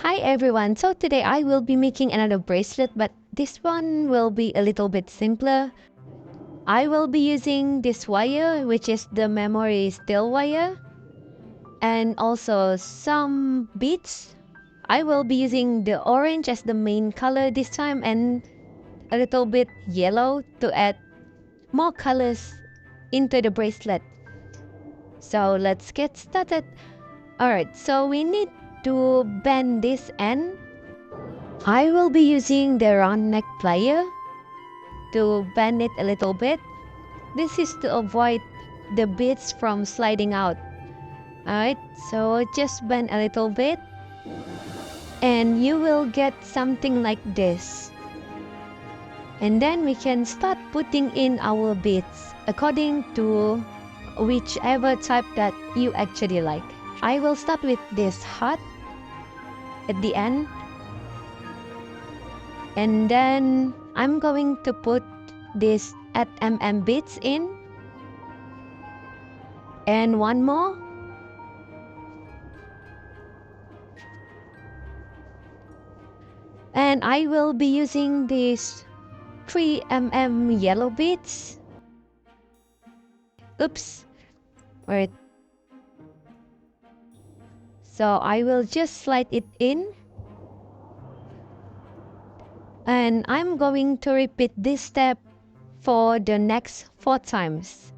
Hi everyone, so today I will be making another bracelet, but this one will be a little bit simpler. I will be using this wire, which is the memory steel wire, and also some beads. I will be using the orange as the main color this time and a little bit yellow to add more colors into the bracelet. So let's get started. Alright, so we need to bend this end. I will be using the round neck plier to bend it a little bit. This is to avoid the beads from sliding out. Alright, so just bend a little bit and you will get something like this. And then we can start putting in our beads according to whichever type that you actually like. I will start with this heart at the end. And then I'm going to put this at beads in. And one more. And I will be using these 3 yellow beads. Oops. Wait. So I will just slide it in. And I'm going to repeat this step for the next 4 times.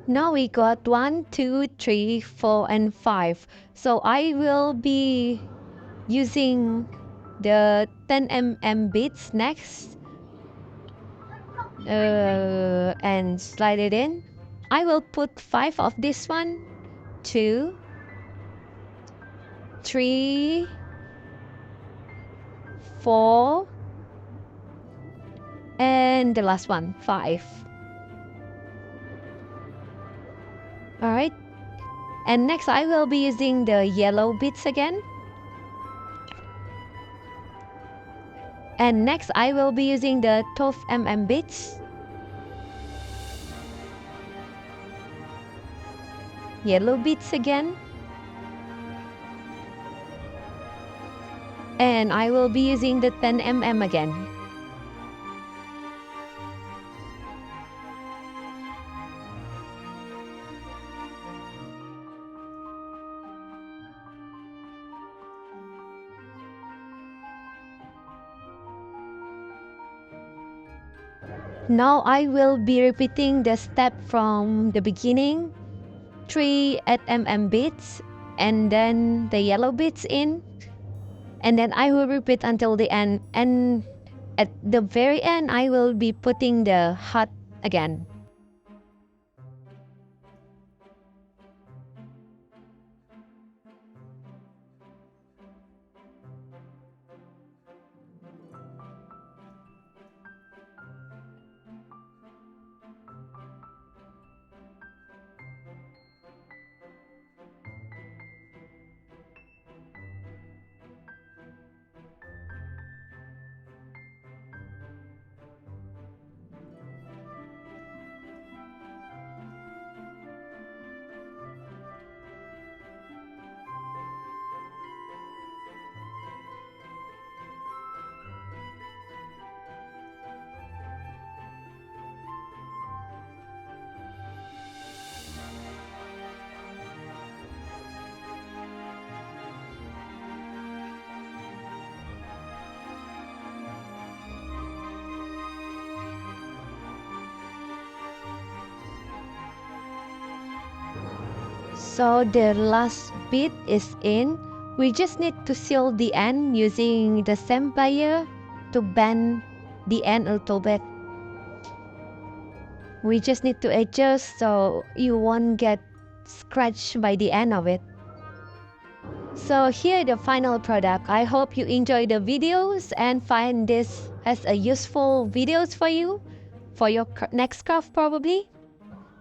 Now we got 1, 2, 3, 4, and 5. So I will be using the 10 beads next. And slide it in. I will put 5 of this one, 2, 3, 4, and the last one, 5. Alright, and next I will be using the yellow beads again. And next I will be using the 12 beads. Yellow beads again. And I will be using the 10 again. Now I will be repeating the step from the beginning. 3 beads and then the yellow beads in. And then I will repeat until the end. And at the very end, I will be putting the heart again. So the last bit is in. We just need to seal the end using the same plier to bend the end a little bit. We just need to adjust so you won't get scratched by the end of it. So here the final product. I hope you enjoy the videos and find this as a useful videos for you for your next craft probably.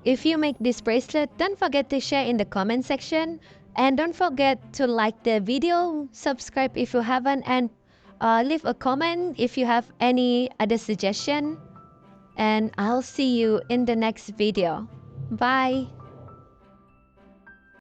If you make this bracelet, don't forget to share in the comment section, and don't forget to like the video, subscribe if you haven't, and leave a comment if you have any other suggestion. And I'll see you in the next video. Bye.